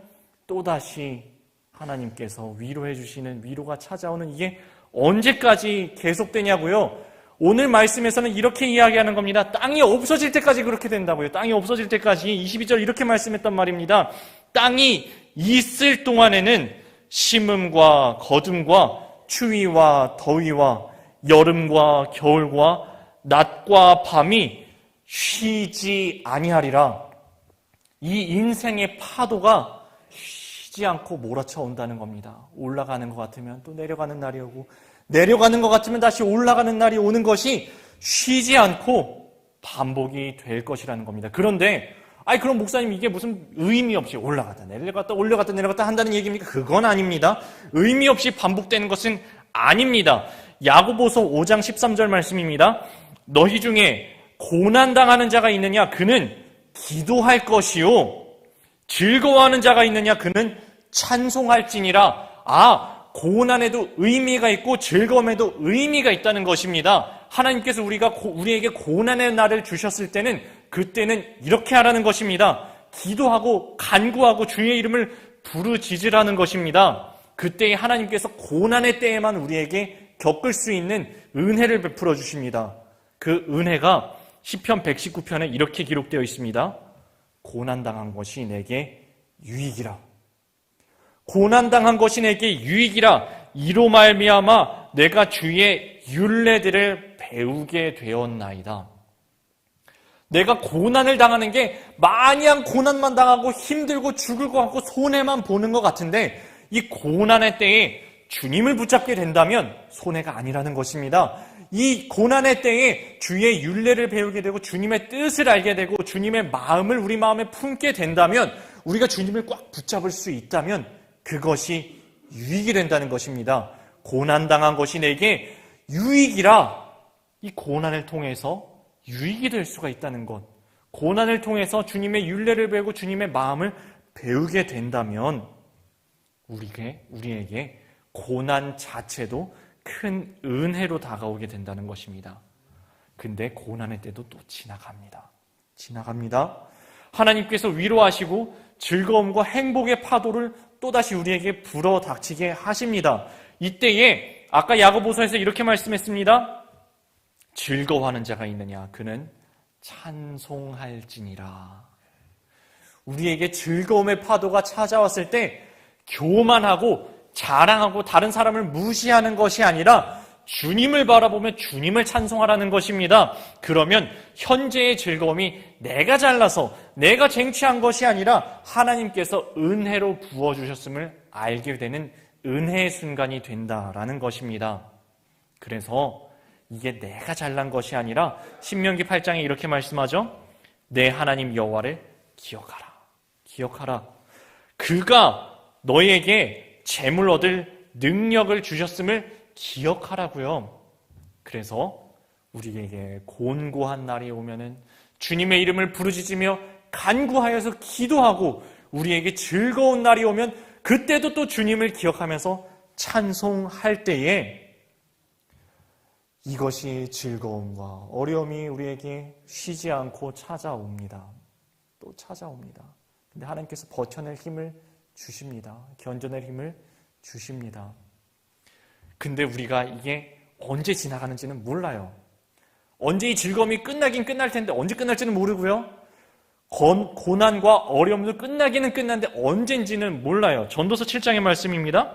또다시 하나님께서 위로해 주시는 위로가 찾아오는 이게 언제까지 계속되냐고요? 오늘 말씀에서는 이렇게 이야기하는 겁니다. 땅이 없어질 때까지 그렇게 된다고요. 땅이 없어질 때까지 22절 이렇게 말씀했단 말입니다. 땅이 있을 동안에는 심음과 거둠과 추위와 더위와 여름과 겨울과 낮과 밤이 쉬지 아니하리라. 이 인생의 파도가 쉬지 않고 몰아쳐 온다는 겁니다. 올라가는 것 같으면 또 내려가는 날이 오고 내려가는 것 같으면 다시 올라가는 날이 오는 것이 쉬지 않고 반복이 될 것이라는 겁니다. 그런데 그럼 목사님 이게 무슨 의미 없이 올라갔다 내려갔다 올라갔다 내려갔다 한다는 얘기입니까? 그건 아닙니다. 의미 없이 반복되는 것은 아닙니다. 야고보서 5장 13절 말씀입니다. 너희 중에 고난당하는 자가 있느냐? 그는 기도할 것이요. 즐거워하는 자가 있느냐? 그는 찬송할지니라. 고난에도 의미가 있고 즐거움에도 의미가 있다는 것입니다. 하나님께서 우리에게 고난의 날을 주셨을 때는 그때는 이렇게 하라는 것입니다. 기도하고 간구하고 주의 이름을 부르짖으라는 것입니다. 그때 하나님께서 고난의 때에만 우리에게 겪을 수 있는 은혜를 베풀어 주십니다. 그 은혜가 시편 119편에 이렇게 기록되어 있습니다. 고난당한 것이 내게 유익이라. 고난당한 것이 내게 유익이라. 이로 말미암아 내가 주의 율례들을 배우게 되었나이다. 내가 고난을 당하는 게 마냥 고난만 당하고 힘들고 죽을 것 같고 손해만 보는 것 같은데 이 고난의 때에 주님을 붙잡게 된다면 손해가 아니라는 것입니다. 이 고난의 때에 주의 율례를 배우게 되고 주님의 뜻을 알게 되고 주님의 마음을 우리 마음에 품게 된다면 우리가 주님을 꽉 붙잡을 수 있다면 그것이 유익이 된다는 것입니다. 고난당한 것이 내게 유익이라. 이 고난을 통해서 유익이 될 수가 있다는 것. 고난을 통해서 주님의 율례를 배우고 주님의 마음을 배우게 된다면 우리에게 고난 자체도 큰 은혜로 다가오게 된다는 것입니다. 근데 고난의 때도 또 지나갑니다. 하나님께서 위로하시고 즐거움과 행복의 파도를 또다시 우리에게 불어닥치게 하십니다. 이때에 아까 야고보서에서 이렇게 말씀했습니다. 즐거워하는 자가 있느냐? 그는 찬송할지니라. 우리에게 즐거움의 파도가 찾아왔을 때 교만하고 자랑하고 다른 사람을 무시하는 것이 아니라 주님을 바라보며 주님을 찬송하라는 것입니다. 그러면 현재의 즐거움이 내가 잘나서 내가 쟁취한 것이 아니라 하나님께서 은혜로 부어주셨음을 알게 되는 은혜의 순간이 된다라는 것입니다. 그래서 이게 내가 잘난 것이 아니라 신명기 8장에 이렇게 말씀하죠. 내 하나님 여호와를 기억하라. 그가 너에게 재물 얻을 능력을 주셨음을 기억하라고요. 그래서 우리에게 곤고한 날이 오면은 주님의 이름을 부르짖으며 간구하여서 기도하고 우리에게 즐거운 날이 오면 그때도 또 주님을 기억하면서 찬송할 때에 이것이 즐거움과 어려움이 우리에게 쉬지 않고 찾아옵니다. 또 찾아옵니다. 근데 하나님께서 버텨낼 힘을 주십니다. 견뎌낼 힘을 주십니다. 근데 우리가 이게 언제 지나가는지는 몰라요. 언제 이 즐거움이 끝나긴 끝날 텐데 언제 끝날지는 모르고요. 고난과 어려움도 끝나기는 끝났는데 언젠지는 몰라요. 전도서 7장의 말씀입니다.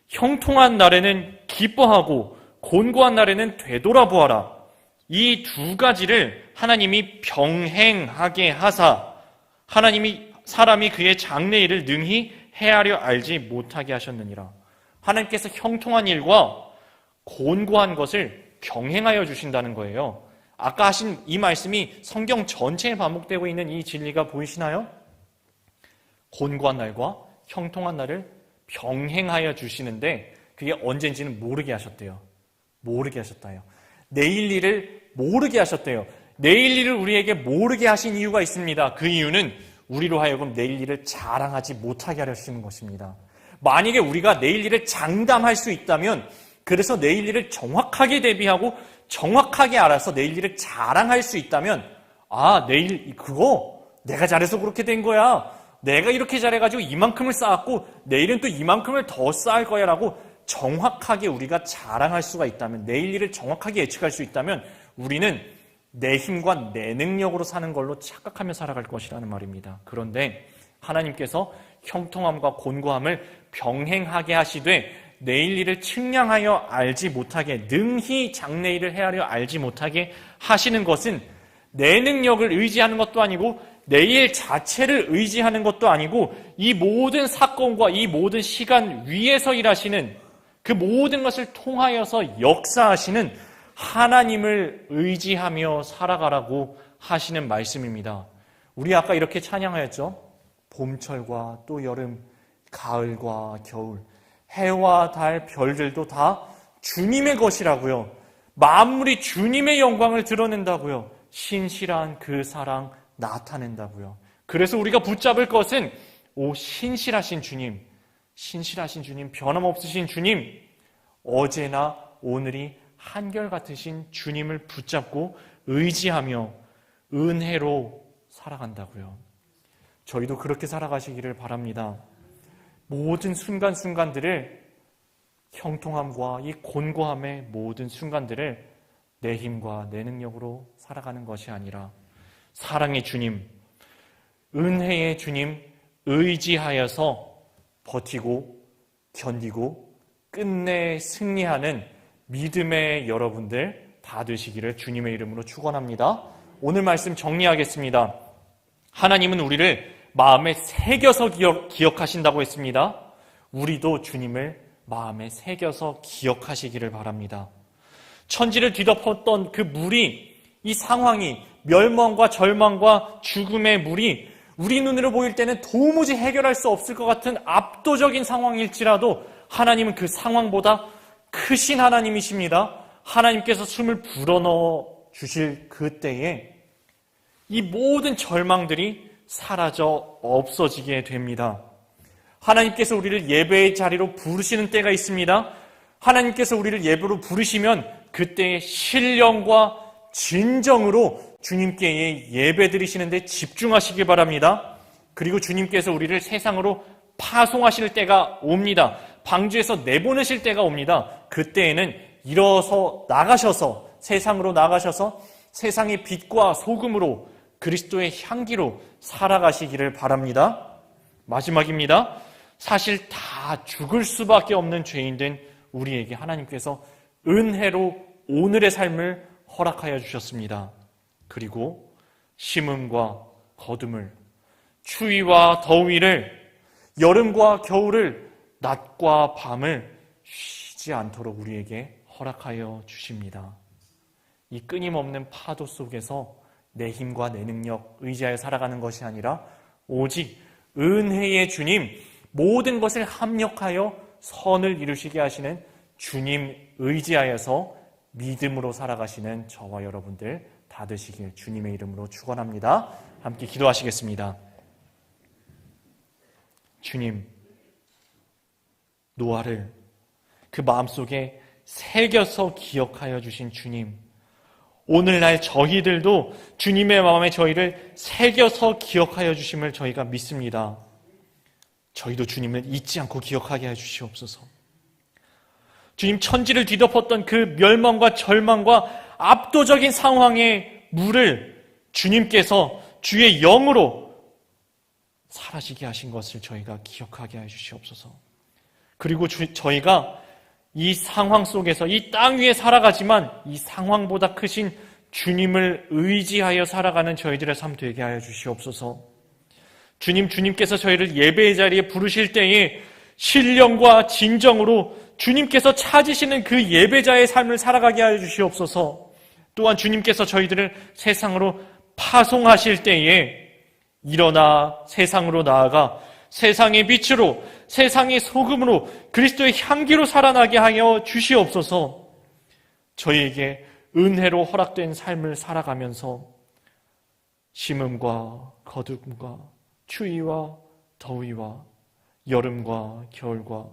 형통한 날에는 기뻐하고 곤고한 날에는 되돌아보아라. 이 두 가지를 하나님이 병행하게 하사 하나님이 사람이 그의 장래일을 능히 헤아려 알지 못하게 하셨느니라. 하나님께서 형통한 일과 곤고한 것을 병행하여 주신다는 거예요. 아까 하신 이 말씀이 성경 전체에 반복되고 있는 이 진리가 보이시나요? 곤고한 날과 형통한 날을 병행하여 주시는데 그게 언젠지는 모르게 하셨대요. 모르게 하셨다요. 내일 일을 모르게 하셨대요. 내일 일을 우리에게 모르게 하신 이유가 있습니다. 그 이유는 우리로 하여금 내일 일을 자랑하지 못하게 하시는 것입니다. 만약에 우리가 내일 일을 장담할 수 있다면, 그래서 내일 일을 정확하게 대비하고 정확하게 알아서 내일 일을 자랑할 수 있다면, 아, 내일 그거 내가 잘해서 그렇게 된 거야. 내가 이렇게 잘해가지고 이만큼을 쌓았고 내일은 또 이만큼을 더 쌓을 거야 라고 정확하게 우리가 자랑할 수가 있다면, 내일 일을 정확하게 예측할 수 있다면 우리는 내 힘과 내 능력으로 사는 걸로 착각하며 살아갈 것이라는 말입니다. 그런데 하나님께서 형통함과 곤고함을 병행하게 하시되 내일 일을 측량하여 알지 못하게, 능히 장래일을 헤아려 알지 못하게 하시는 것은 내 능력을 의지하는 것도 아니고 내일 자체를 의지하는 것도 아니고 이 모든 사건과 이 모든 시간 위에서 일하시는, 그 모든 것을 통하여서 역사하시는 하나님을 의지하며 살아가라고 하시는 말씀입니다. 우리 아까 이렇게 찬양하였죠. 봄철과 또 여름, 가을과 겨울, 해와 달, 별들도 다 주님의 것이라고요. 만물이 주님의 영광을 드러낸다고요. 신실한 그 사랑 나타낸다고요. 그래서 우리가 붙잡을 것은 신실하신 주님, 신실하신 주님, 변함없으신 주님, 어제나 오늘이 한결같으신 주님을 붙잡고 의지하며 은혜로 살아간다고요. 저희도 그렇게 살아가시기를 바랍니다. 모든 순간순간들을, 형통함과 이 곤고함의 모든 순간들을 내 힘과 내 능력으로 살아가는 것이 아니라 사랑의 주님, 은혜의 주님 의지하여서 버티고 견디고 끝내 승리하는 믿음의 여러분들 다 되시기를 주님의 이름으로 축원합니다. 오늘 말씀 정리하겠습니다. 하나님은 우리를 마음에 새겨서 기억하신다고 했습니다. 우리도 주님을 마음에 새겨서 기억하시기를 바랍니다. 천지를 뒤덮었던 그 물이, 이 상황이, 멸망과 절망과 죽음의 물이 우리 눈으로 보일 때는 도무지 해결할 수 없을 것 같은 압도적인 상황일지라도 하나님은 그 상황보다 크신 하나님이십니다. 하나님께서 숨을 불어넣어 주실 그때에 이 모든 절망들이 사라져 없어지게 됩니다. 하나님께서 우리를 예배의 자리로 부르시는 때가 있습니다. 하나님께서 우리를 예배로 부르시면 그때의 신령과 진정으로 주님께 예배 드리시는 데 집중하시기 바랍니다. 그리고 주님께서 우리를 세상으로 파송하실 때가 옵니다. 방주에서 내보내실 때가 옵니다. 그때에는 일어서 나가셔서, 세상으로 나가셔서 세상의 빛과 소금으로 그리스도의 향기로 살아가시기를 바랍니다. 마지막입니다. 사실 다 죽을 수밖에 없는 죄인된 우리에게 하나님께서 은혜로 오늘의 삶을 허락하여 주셨습니다. 그리고 심음과 거둠을, 추위와 더위를, 여름과 겨울을, 낮과 밤을 쉬지 않도록 우리에게 허락하여 주십니다. 이 끊임없는 파도 속에서 내 힘과 내 능력 의지하여 살아가는 것이 아니라 오직 은혜의 주님, 모든 것을 합력하여 선을 이루시게 하시는 주님 의지하여서 믿음으로 살아가시는 저와 여러분들 다 되시길 주님의 이름으로 축원합니다. 함께 기도하시겠습니다. 주님, 노아를 그 마음속에 새겨서 기억하여 주신 주님, 오늘날 저희들도 주님의 마음에 저희를 새겨서 기억하여 주심을 저희가 믿습니다. 저희도 주님을 잊지 않고 기억하게 해주시옵소서. 주님, 천지를 뒤덮었던 그 멸망과 절망과 압도적인 상황의 물을 주님께서 주의 영으로 사라지게 하신 것을 저희가 기억하게 해주시옵소서. 그리고 저희가 이 상황 속에서 이 땅 위에 살아가지만 이 상황보다 크신 주님을 의지하여 살아가는 저희들의 삶 되게 하여 주시옵소서. 주님께서 저희를 예배의 자리에 부르실 때에 신령과 진정으로 주님께서 찾으시는 그 예배자의 삶을 살아가게 하여 주시옵소서. 또한 주님께서 저희들을 세상으로 파송하실 때에 일어나 세상으로 나아가 세상의 빛으로, 세상의 소금으로, 그리스도의 향기로 살아나게 하여 주시옵소서. 저희에게 은혜로 허락된 삶을 살아가면서 심음과 거둠과 추위와 더위와 여름과 겨울과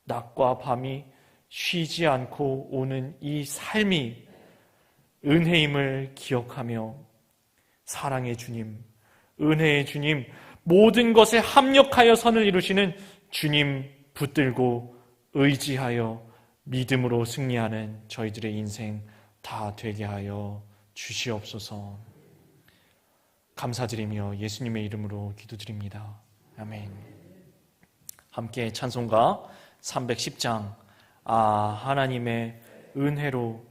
낮과 밤이 쉬지 않고 오는 이 삶이 은혜임을 기억하며 사랑의 주님, 은혜의 주님, 모든 것에 합력하여 선을 이루시는 주님 붙들고 의지하여 믿음으로 승리하는 저희들의 인생 다 되게 하여 주시옵소서. 감사드리며 예수님의 이름으로 기도드립니다. 아멘. 함께 찬송가 310장 하나님의 은혜로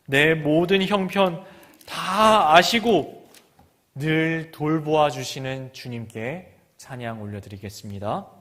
내 모든 형편 다 아시고 늘 돌보아 주시는 주님께 찬양 올려드리겠습니다.